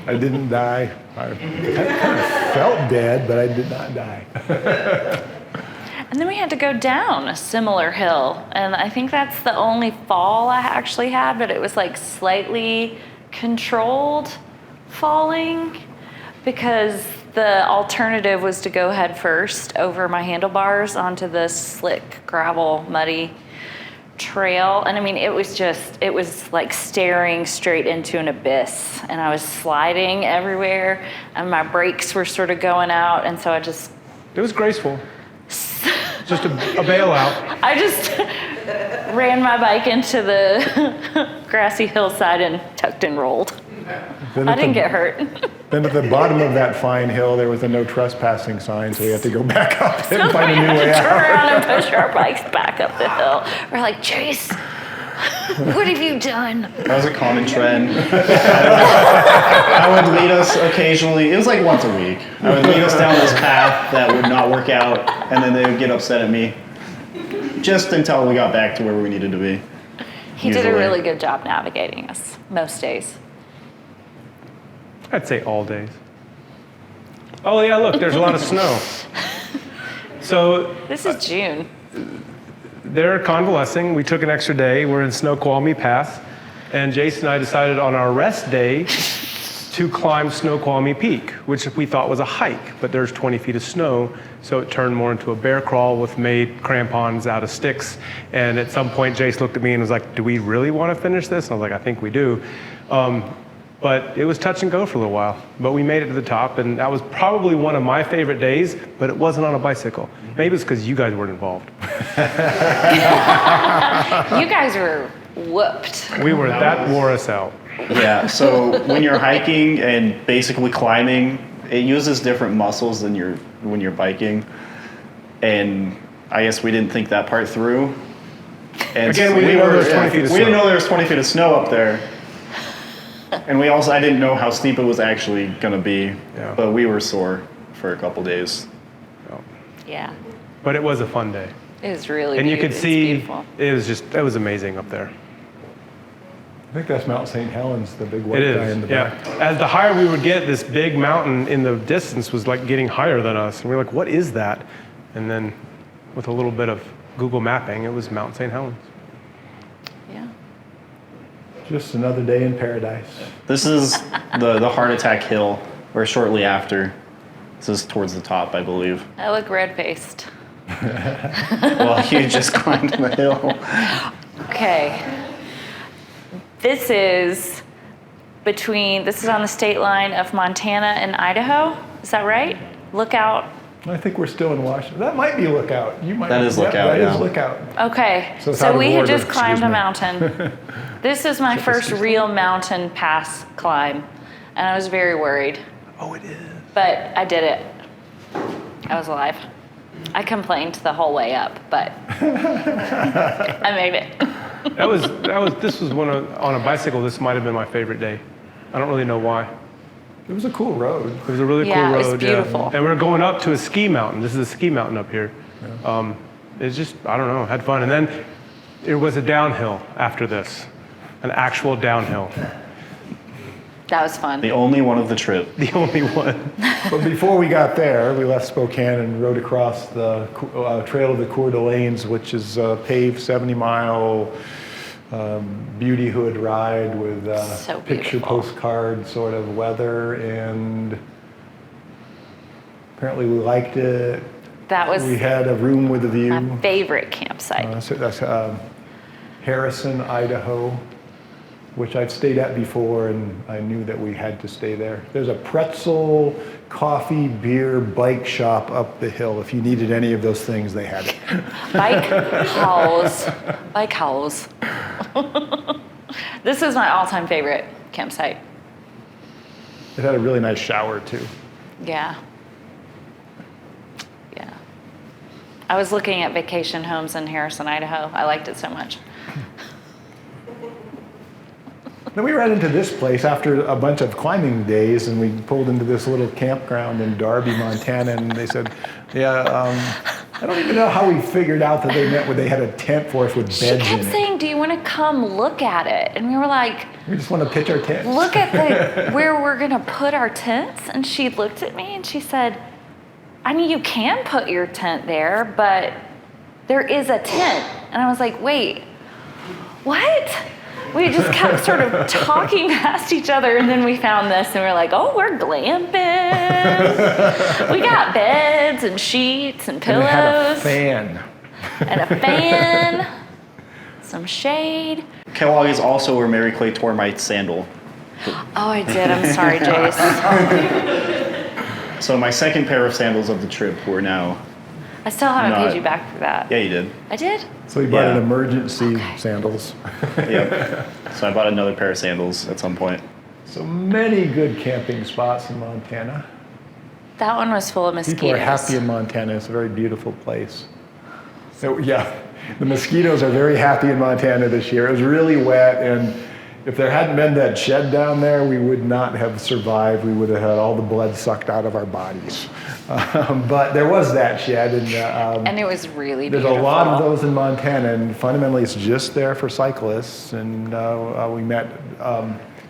I didn't die. I kind of felt dead, but I did not die. And then we had to go down a similar hill. And I think that's the only fall I actually had, but it was like slightly controlled falling because the alternative was to go head first over my handlebars onto the slick, gravel, muddy trail. And I mean, it was like staring straight into an abyss. And I was sliding everywhere and my brakes were sort of going out. And so I just... It was graceful. Just a bailout. I just ran my bike into the grassy hillside and tucked and rolled. I didn't get hurt. Then at the bottom of that fine hill, there was a no trespassing sign, so we had to go back up and find a new way Turn out. around and push our bikes back up the hill. We're like, Jace, what have you done? That was a common trend. I would lead us occasionally, it was like once a week. I would lead us down this path that would not work out, and then they would get upset at me. Just until we got back to where we needed to be. He did a Usually. really good job navigating us most days. I'd say all days. Oh yeah, look, there's a lot of snow. So This is June. they're convalescing. We took an extra day. We're in Snoqualmie Pass. And Jace and I decided on our rest day to climb Snoqualmie Peak, which we thought was a hike, but there's 20 feet of snow. So it turned more into a bear crawl with made crampons out of sticks. And at some point, Jace looked at me and was like, do we really want to finish this? And I was like, I think we do. But it was touch and go for a little while. But we made it to the top, and that was probably one of my favorite days, but it wasn't on a bicycle. Maybe it's because you guys weren't involved. You guys were whooped. That wore us out. Yeah, so when you're hiking and basically climbing, it uses different muscles than when you're biking. And I guess we didn't think that part through. And Again, we didn't know there was 20 feet of We didn't snow. know there was 20 feet of snow up there. And I didn't know how steep it was actually going to be. Yeah. But we were sore for a couple days. Yeah, But it was a fun day. it was really And you beautiful. could see, Beautiful. it was amazing up there. I think that's Mount St. Helens, the big white It guy in is, the yeah. back. As the higher we would get, this big mountain in the distance was like getting higher than us. And we were like, what is that? And then with a little bit of Google mapping, it was Mount St. Helens. Yeah. Just another day in paradise. This is the Heart Attack Hill, or shortly after. This is towards the top, I believe. I look red-faced. Well, you just climbed the hill. Okay. This is on the state line of Montana and Idaho. Is that right? Lookout I think we're still in Washington. That might be Lookout. You might. That is Yep, Lookout, That is yeah. Lookout. Okay, So it's out so of we had order, just climbed excuse a me. mountain. This is my first real mountain pass climb, and I was very worried, Oh, it is. but I did it. I was alive. I complained the whole way up, but I made it. This was on a bicycle, this might have been my favorite day. I don't really know why. It was a cool road. It was a really Yeah, cool it road. was beautiful. And we're going up to a ski mountain. This is a ski mountain up here. It's just, I don't know, had fun. And then it was a downhill after this, an actual downhill. That was fun. The only one of the trip. The only one. But before we got there, we left Spokane and rode across the Trail of the Coeur d'Alenes, which is a paved 70-mile beauty hood ride with So picture beautiful. postcard sort of weather, and apparently we liked it. That was We had a room with a view. my favorite campsite. So that's Harrison, Idaho, which I've stayed at before, and I knew that we had to stay there. There's a pretzel, coffee, beer, bike shop up the hill. If you needed any of those things, they had it. Bike house. Bike house. This is my all-time favorite campsite. It had a really nice shower too. Yeah. Yeah. I was looking at vacation homes in Harrison, Idaho. I liked it so much. Then we ran into this place after a bunch of climbing days, and we pulled into this little campground in Darby, Montana, and they said, I don't even know how we figured out that they meant when they had a tent for us with beds She in kept it. saying, "Do you want to come look at it?" And we were like, We just want to pitch our tent. "Look at where we're gonna put our tents." And she looked at me and she said, "I mean, you can put your tent there, but there is a tent." And I was like, "Wait, what?" We just kept sort of talking past each other, and then we found this, and we were like, "Oh, we're glamping. We got beds and sheets and And pillows it had a fan. and a fan, some shade." Kellogg is also where Mary Clay tore my sandal. Oh, I did. I'm sorry, Jace. So my second pair of sandals of the trip were now. I still haven't Not- paid you back for that. Yeah, you did. I did? So we bought Yeah. an emergency sandals. Yep. So I bought another pair of sandals at some point. So many good camping spots in Montana. That one was full of mosquitoes. People are happy in Montana. It's a very beautiful place. So yeah, the mosquitoes are very happy in Montana this year. It was really wet, and if there hadn't been that shed down there, we would not have survived. We would have had all the blood sucked out of our bodies. But there was that shed, And it was really there's beautiful. a lot of those in Montana, and fundamentally it's just there for cyclists. And we met,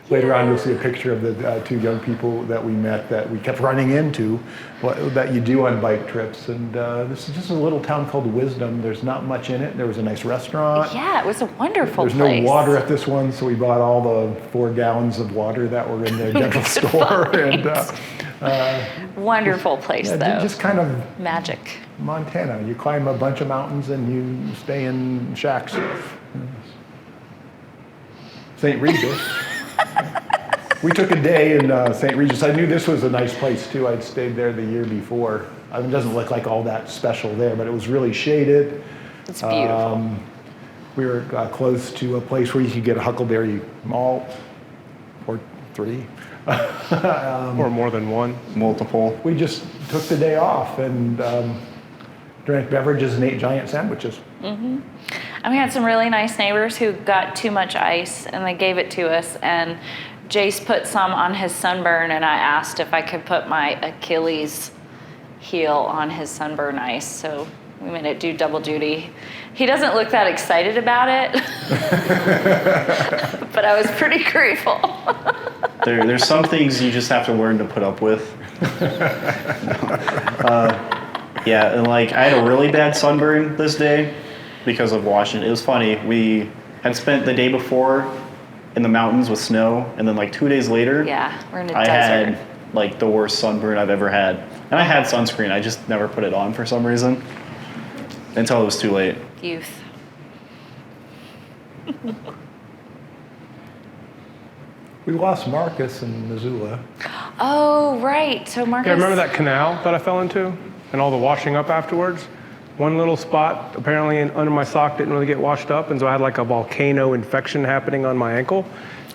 later on you'll see a picture of the two young people that we met that we kept running into, that you do on bike trips. And this is just a little town called Wisdom. There's not much in it. There was a nice restaurant. Yeah, it was a wonderful There's place. no water at this one, so we bought all the 4 gallons of water that were in the general store. And Wonderful place, yeah, though. just kind of Magic. Montana. You climb a bunch of mountains and you stay in shacks. St. Regis. We took a day in St. Regis. I knew this was a nice place too. I'd stayed there the year before. I mean, it doesn't look like all that special there, but it was really shaded. It's beautiful. We were close to a place where you could get a huckleberry malt or 3. Or more than one. Multiple. We just took the day off and drank beverages and ate giant sandwiches. And we had some really nice neighbors who got too much ice, and they gave it to us. And Jace put some on his sunburn, and I asked if I could put my Achilles heel on his sunburn ice. So we made it do double duty. He doesn't look that excited about it, but I was pretty grateful. There's some things you just have to learn to put up with. Yeah, and like I had a really bad sunburn this day because of Washington. It was funny. We had spent the day before in the mountains with snow, and then like 2 days later, Yeah, we're in a I desert. had like the worst sunburn I've ever had. And I had sunscreen. I just never put it on for some reason until it was too late. Youth. We lost Markus in Missoula. Oh, right. So Markus. Yeah, remember that canal that I fell into? and all the washing up afterwards, one little spot apparently under my sock didn't really get washed up, and so I had like a volcano infection happening on my ankle,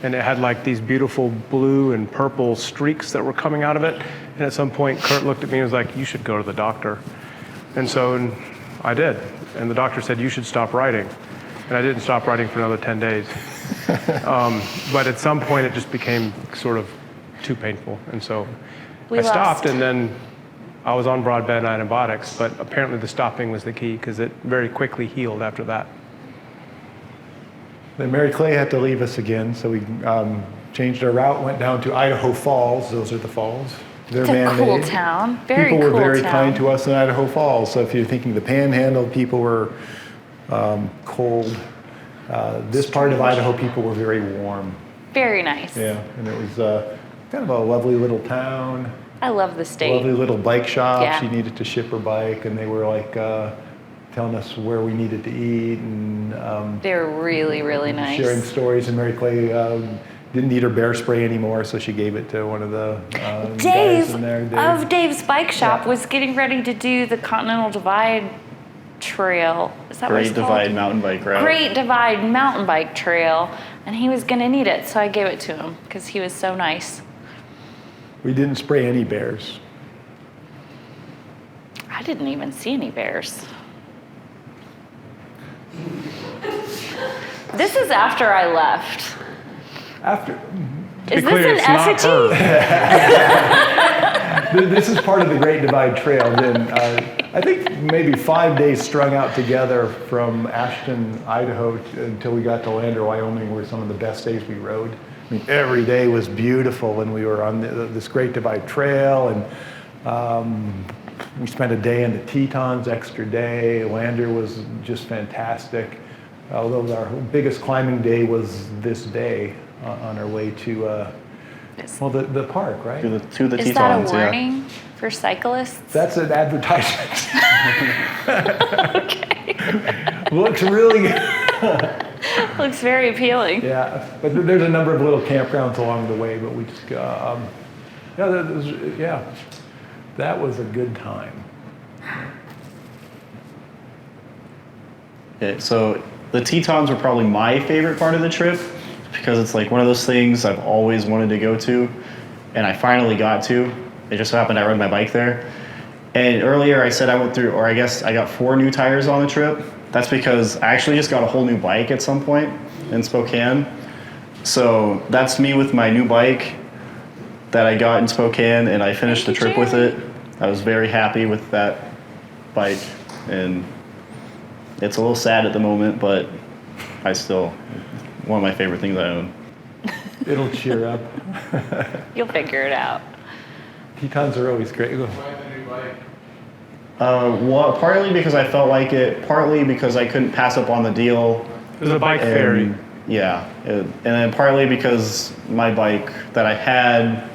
and it had like these beautiful blue and purple streaks that were coming out of it. And at some point, Kurt looked at me and was like, "You should go to the doctor." And so I did, and the doctor said, "You should stop riding." And I didn't stop riding for another 10 days. But at some point, it just became sort of too painful, and so I stopped, and then I was on broadband antibiotics, but apparently the stopping was the key because it very quickly healed after that. Then Mary Clai had to leave us again, so we changed our route, went down to Idaho Falls. Those are the falls. They're It's a man-made. cool town. Very People cool were very town. kind to us in Idaho Falls. So if you're thinking the Panhandle, people were cold. This part of Idaho, people were very warm. Very nice. Yeah, and it was kind of a lovely little town. I love the state. Lovely little bike shop. Yeah. She needed to ship her bike, and they were like telling us where we needed to eat and They're really, really nice. sharing stories. And Mary Clai didn't need her bear spray anymore, so she gave it to one of the guys Dave in there. of Dave's Bike Shop Yeah. was getting ready to do the Continental Divide Trail. Is that what Great it's called? Divide mountain bike route. Great Divide mountain bike trail, and he was going to need it, so I gave it to him because he was so nice. We didn't spray any bears. I didn't even see any bears. This is after I left. After Is clear, this it's an not effigy? this is part of the Great Divide Trail. Then I think maybe 5 days strung out together from Ashton, Idaho, until we got to Lander, Wyoming, were some of the best days we rode. I mean, every day was beautiful, and we were on this Great Divide Trail, and we spent a day in the Tetons, extra day. Lander was just fantastic. Although our biggest climbing day was this day on our way to, the park, right? To the Is that a Tetons, yeah. warning for cyclists? That's an advertisement. Okay. Looks really good. Looks very appealing. Yeah, but there's a number of little campgrounds along the way, but we just, that was a good time. Yeah, so the Tetons were probably my favorite part of the trip because it's like one of those things I've always wanted to go to, and I finally got to. It just so happened I rode my bike there. And earlier I said I went through, or I guess I got 4 new tires on the trip. That's because I actually just got a whole new bike at some point in Spokane. So that's me with my new bike that I got in Spokane, and I finished the trip with it. I was very happy with that bike, and it's a little sad at the moment, but I still, one of my favorite things I own. It'll cheer up. You'll figure it out. Tetons are always great. Why the new bike? Well, partly because I felt like it, partly because I couldn't pass up on the deal. There's a bike ferry. Yeah, and then partly because my bike that I had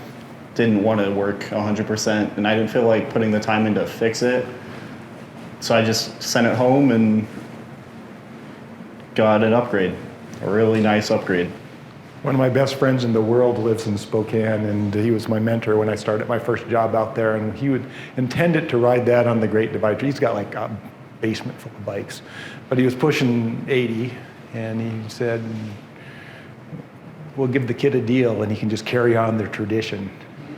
didn't want to work 100%, and I didn't feel like putting the time in to fix it. So I just sent it home and got an upgrade, a really nice upgrade. One of my best friends in the world lives in Spokane, and he was my mentor when I started my first job out there, and he would intended to ride that on the Great Divide. He's got like a basement full of bikes, but he was pushing 80, and he said, we'll give the kid a deal, and he can just carry on their tradition.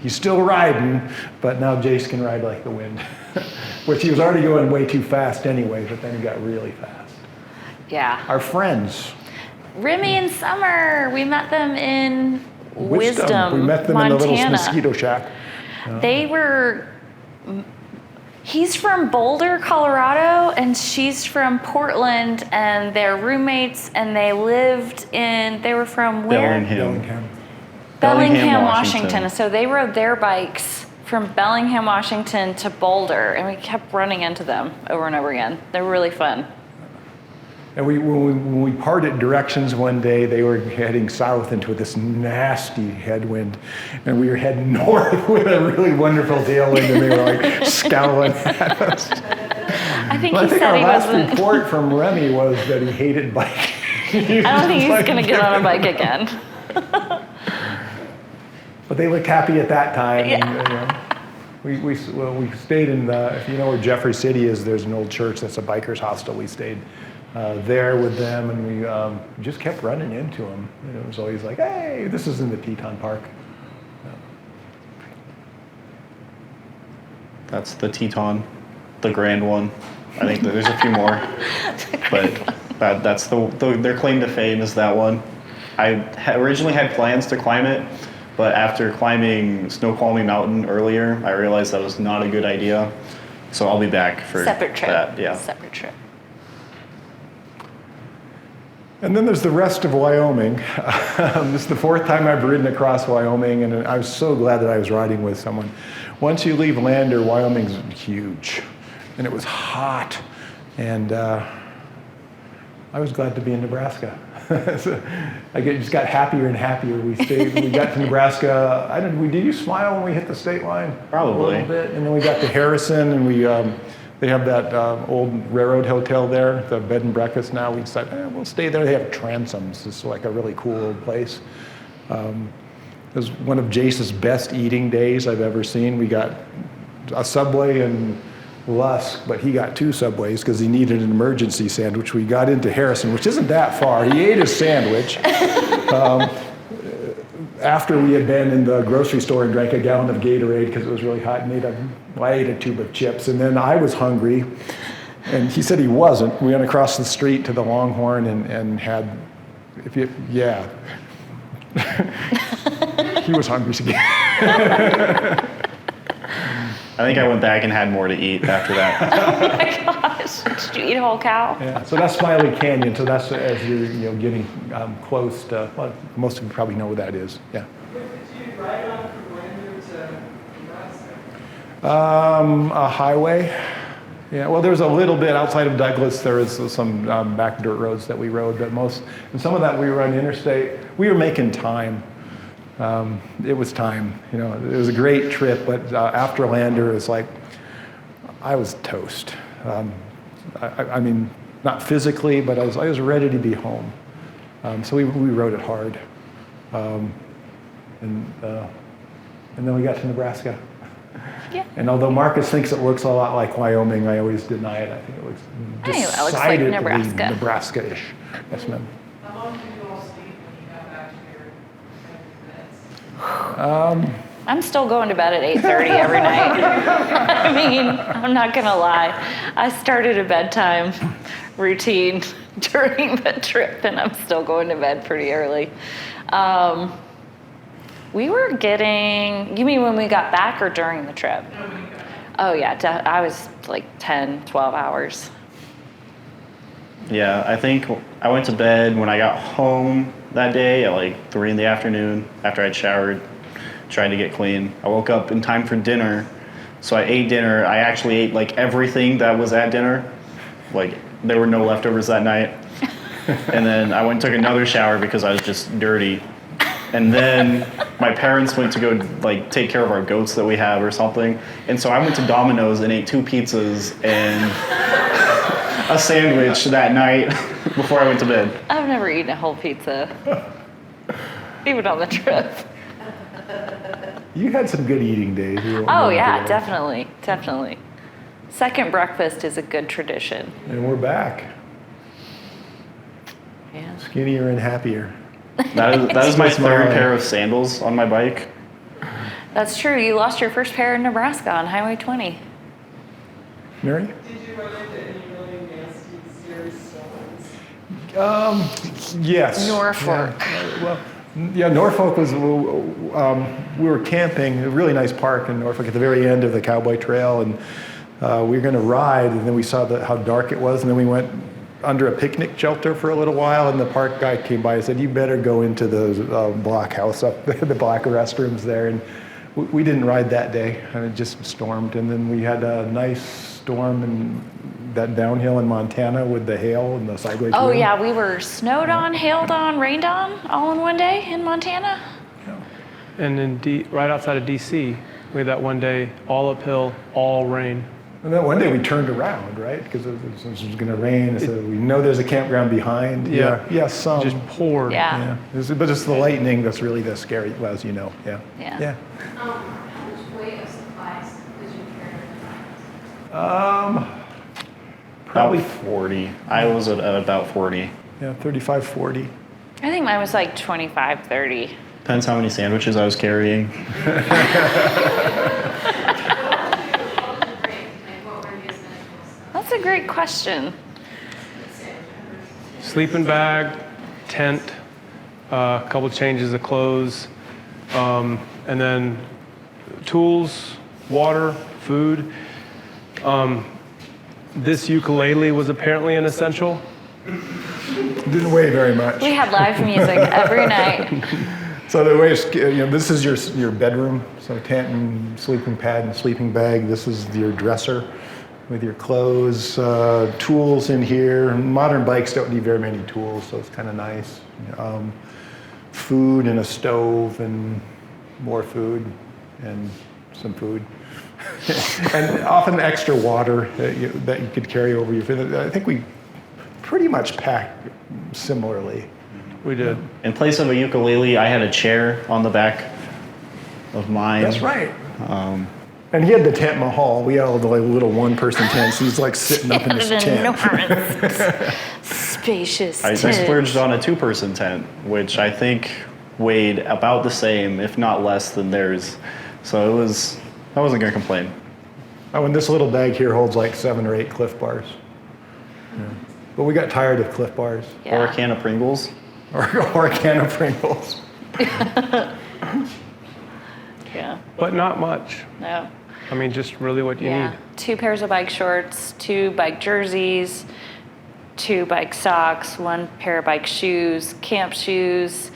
He's still riding, but now Jace can ride like the wind, which he was already going way too fast anyway, but then he got really fast. Yeah. Our friends. Remy and Summer, we met them in Wisdom, We met them Montana. in the little mosquito shack. They were, he's from Boulder, Colorado, and she's from Portland, and they're roommates, and they were from where? Bellingham, Washington. So they rode their bikes from Bellingham, Washington to Boulder, and we kept running into them over and over again. They're really fun. And when we parted directions one day, they were heading south into this nasty headwind, and we were heading north with a really wonderful tailwind, and they were like scowling at us. I think Well, he I think said our he last wasn't. report from Remy was that he hated biking. I don't think he's going to get on a bike again. But they looked happy at that time. Yeah. And, We stayed in the, if you know where Jeffrey City is, there's an old church that's a biker's hostel. We stayed there with them, and we just kept running into them. It was always like, hey, this is in the Teton Park. That's the Teton, the grand one. I think that there's a few more, but that's their claim to fame is that one. I originally had plans to climb it, but after climbing Snoqualmie Mountain earlier, I realized that was not a good idea. So I'll be back for Separate trip. that. Yeah. Separate trip. And then there's the rest of Wyoming. This is the 4th time I've ridden across Wyoming, and I was so glad that I was riding with someone. Once you leave Lander, Wyoming's huge, and it was hot, and I was glad to be in Nebraska. So just got happier and happier. We got to Nebraska. Did you smile when we hit the state line? Probably. A little bit, and then we got to Harrison, and they have that old railroad hotel there, the bed and breakfast now. We decided, we'll stay there. They have transoms. It's like a really cool old place. It was one of Jace's best eating days I've ever seen. We got a Subway and Lusk, but he got 2 Subways because he needed an emergency sandwich. We got into Harrison, which isn't that far. He ate his sandwich. After we had been in the grocery store and drank a gallon of Gatorade because it was really hot, and I ate a tube of chips, and then I was hungry, and he said he wasn't. We went across the street to the Longhorn and had, he was hungry again. I think I went back and had more to eat after that. Oh my gosh! Did you eat a whole cow? Yeah, so that's Smiley Canyon. So that's as you're getting close to. Well, most of you probably know where that is. Yeah. Did you ride on from Lander to Nebraska? A highway. Yeah. Well, there's a little bit outside of Douglas. There is some back dirt roads that we rode, but and some of that we were on interstate. We were making time. It was time. It was a great trip, but after Lander, it's like I was toast. I mean, not physically, but I was ready to be home. So we rode it hard, and then we got to Nebraska. Yeah. And although Markus thinks it looks a lot like Wyoming, I always deny it. I think it looks It looks like decidedly Nebraska. Nebraska-ish. Yes, ma'am. How long did you all sleep when you got back to your beds? I'm still going to bed at 8:30 every night. I mean, I'm not gonna lie. I started a bedtime routine during the trip, and I'm still going to bed pretty early. We were getting, you mean when we got back or during the trip? Oh yeah, I was like 10, 12 hours. Yeah, I think I went to bed when I got home that day at like 3 in the afternoon after I'd showered, trying to get clean. I woke up in time for dinner, so I ate dinner. I actually ate like everything that was at dinner. Like there were no leftovers that night. And then I went and took another shower because I was just dirty. And then my parents went to go like take care of our goats that we have or something. And so I went to Domino's and ate 2 pizzas and a sandwich that night before I went to bed. I've never eaten a whole pizza, even on the trip. You had some good eating days. Oh yeah, definitely. Second breakfast is a good tradition. And we're back. Yeah. Skinnier and happier. That is my third pair of sandals on my bike. That's true. You lost your first pair in Nebraska on Highway 20. Mary? Did you run into any really nasty, serious storms? Yes. Norfolk. Yeah, Norfolk was, we were camping, a really nice park in Norfolk at the very end of the Cowboy Trail, and we were going to ride, and then we saw how dark it was, and then we went under a picnic shelter for a little while, and the park guy came by and said, you better go into the blockhouse up there, the black restrooms there, and we didn't ride that day, and it just stormed, and then we had a nice storm in that downhill in Montana with the hail and the sideways Oh wind. yeah, we were snowed on, hailed on, rained on, all in one day in Montana. And in right outside of DC, we had that one day, all uphill, all rain. And then one day we turned around, right? Because it was going to rain. So we know there's a campground behind. Yeah, some. Just poured. Yeah. But it's the lightning that's really the scary, well, as you know. Yeah. Yeah. Yeah. How much weight of supplies Probably, About 40. I was at about 40. yeah, 35, 40. I think mine was like 25, 30. Depends how many sandwiches I was carrying. Like, what were the essentials? That's a great question. Sleeping bag, tent, a couple changes of clothes, and then tools, water, food. This ukulele was apparently an essential. Didn't weigh very much. We had live music every night. So the way it's, this is your bedroom. So tent and sleeping pad and sleeping bag. This is your dresser with your clothes, tools in here. Modern bikes don't need very many tools, so it's kind of nice. Food and a stove and more food and some food. And often extra water that you could carry over your food. I think we pretty much packed similarly. We did. In place of a ukulele, I had a chair on the back of mine. That's right. And he had the tent in the hall. We had all the little one-person tents. He's like sitting up in his An tent. enormous, spacious I tent. splurged on a 2-person tent, which I think weighed about the same, if not less than theirs. So I wasn't gonna complain. Oh, and this little bag here holds like 7 or 8 Cliff Bars. Yeah. But we got tired of Cliff Bars. Yeah. Or a can of Pringles. Or a can of Pringles. Yeah. But not much. No. I mean, just really what you Yeah. need. 2 pairs of bike shorts, 2 bike jerseys, 2 bike socks, 1 pair of bike shoes, camp shoes,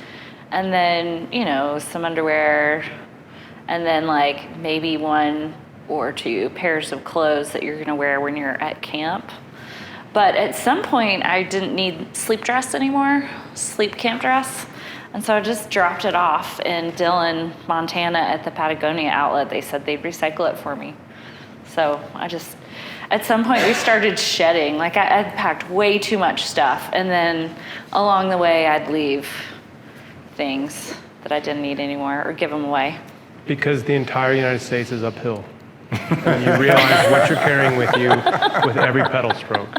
and then, some underwear, and then like maybe 1 or 2 pairs of clothes that you're going to wear when you're at camp. But at some point, I didn't need sleep dress anymore, sleep camp dress. And so I just dropped it off in Dillon, Montana at the Patagonia outlet. They said they'd recycle it for me. So at some point we started shedding. Like I'd packed way too much stuff. And then along the way, I'd leave things that I didn't need anymore or give them away. Because the entire United States is uphill. And you realize what you're carrying with you with every pedal stroke.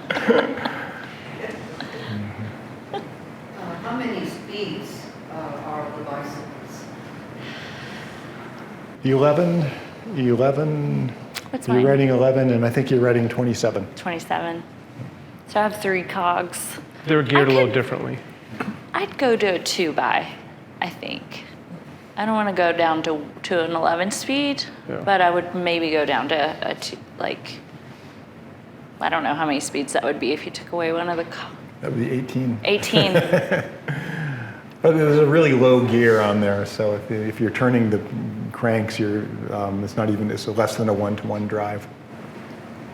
How many speeds are the bicycles? 11. What's You're mine? riding 11, and I think you're riding 27. 27. So I have 3 cogs. They're geared a little could- differently. I'd go to a 2x, I think. I don't want to go down to an 11 speed, Yeah. but I would maybe go down to a 2, I don't know how many speeds that would be if you took away one of the That would be 18. 18. But there's a really low gear on there, so if you're turning the cranks, it's not even, it's less than a 1-to-1 drive.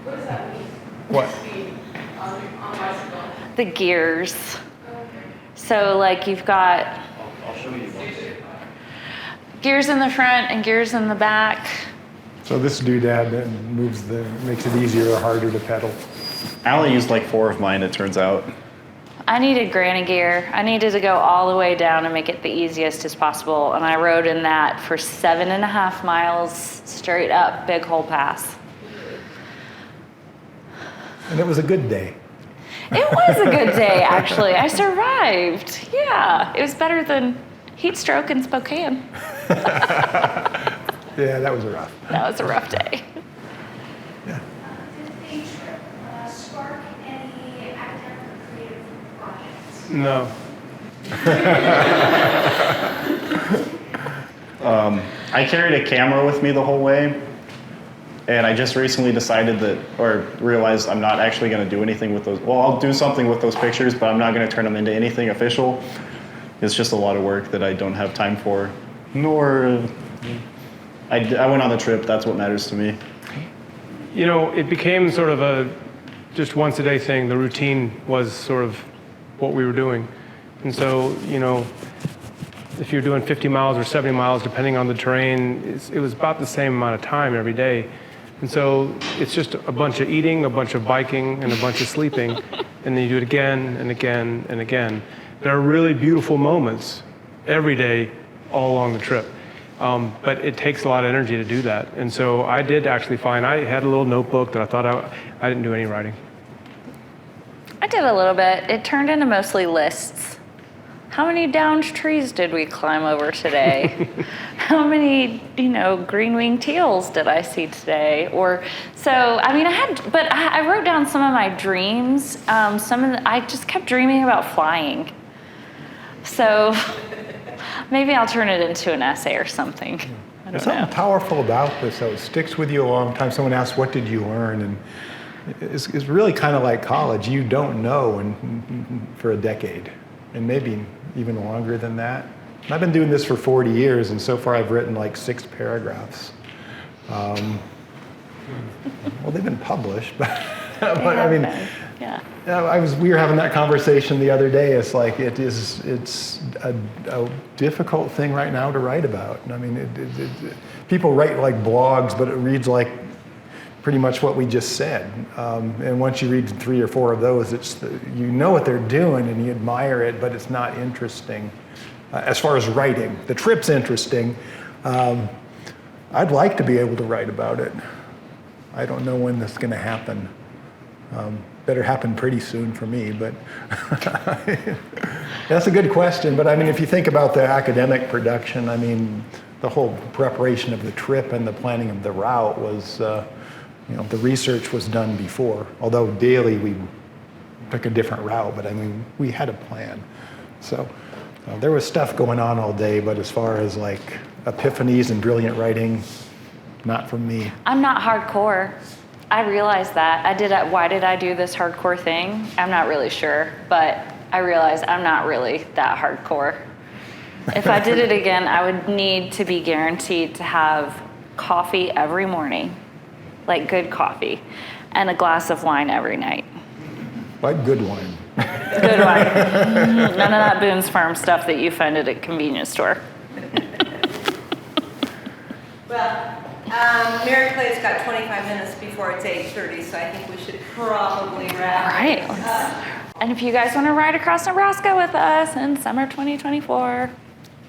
What does that mean? What? Speed on bicycle? The gears. So like you've got I'll show you one. gears in the front and gears in the back. So this doodad makes it easier or harder to pedal. I only used like 4 of mine, it turns out. I needed granny gear. I needed to go all the way down and make it the easiest as possible. And I rode in that for 7.5 miles straight up Big Hole Pass. And it was a good day. It was a good day, actually. I survived. Yeah, it was better than heat stroke in Spokane. Yeah, that was rough. That was a rough day. Yeah. Did the trip spark any academic or creative projects? No. I carried a camera with me the whole way, and I just recently decided realized I'm not actually going to do anything with those. Well, I'll do something with those pictures, but I'm not going to turn them into anything official. It's just a lot of work that I don't have time for. Nor, I went on the trip, that's what matters to me. It became sort of a just once a day thing. The routine was sort of what we were doing. And so, if you're doing 50 miles or 70 miles, depending on the terrain, it was about the same amount of time every day. And so it's just a bunch of eating, a bunch of biking, and a bunch of sleeping. And then you do it again and again and again. There are really beautiful moments every day all along the trip. But it takes a lot of energy to do that. And so I did actually find, I had a little notebook that I thought I didn't do any writing. I did a little bit. It turned into mostly lists. How many downed trees did we climb over today? How many, green-winged teals did I see today? I wrote down some of my dreams. I just kept dreaming about flying. So maybe I'll turn it into an essay or something. I There's don't know. something powerful about this, though. It sticks with you a long time. Someone asks, what did you learn? And it's really kind of like college. You don't know for a decade, and maybe even longer than that. And I've been doing this for 40 years, and so far I've written like 6 paragraphs. Well, they've been published, but I mean, Yeah. we were having that conversation the other day. It's like it's a difficult thing right now to write about. I mean, people write like blogs, but it reads like pretty much what we just said. And once you read 3 or 4 of those, you know what they're doing and you admire it, but it's not interesting as far as writing. The trip's interesting. I'd like to be able to write about it. I don't know when this is going to happen. Better happen pretty soon for me, but that's a good question. But I mean, if you think about the academic production, I mean, the whole preparation of the trip and the planning of the route was, the research was done before. Although daily we took a different route, but I mean, we had a plan. So there was stuff going on all day, but as far as like epiphanies and brilliant writing, not from me. I'm not hardcore. I realized that. Why did I do this hardcore thing? I'm not really sure, but I realized I'm not really that hardcore. If I did it again, I would need to be guaranteed to have coffee every morning, like good coffee, and a glass of wine every night. Like good wine. Good wine. None of that Boone's Farm stuff that you find at a convenience store. Well, Mary Clai's got 25 minutes before it's 8:30, so I think we should probably wrap. All right. And if you guys want to ride across Nebraska with us in summer 2024.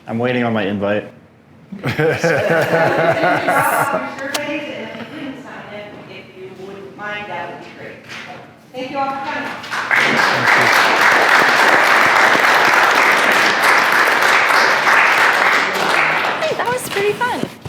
I'm waiting on my invite. Surveys, and if you couldn't sign it, if you wouldn't mind, that would be great. Thank you all for coming.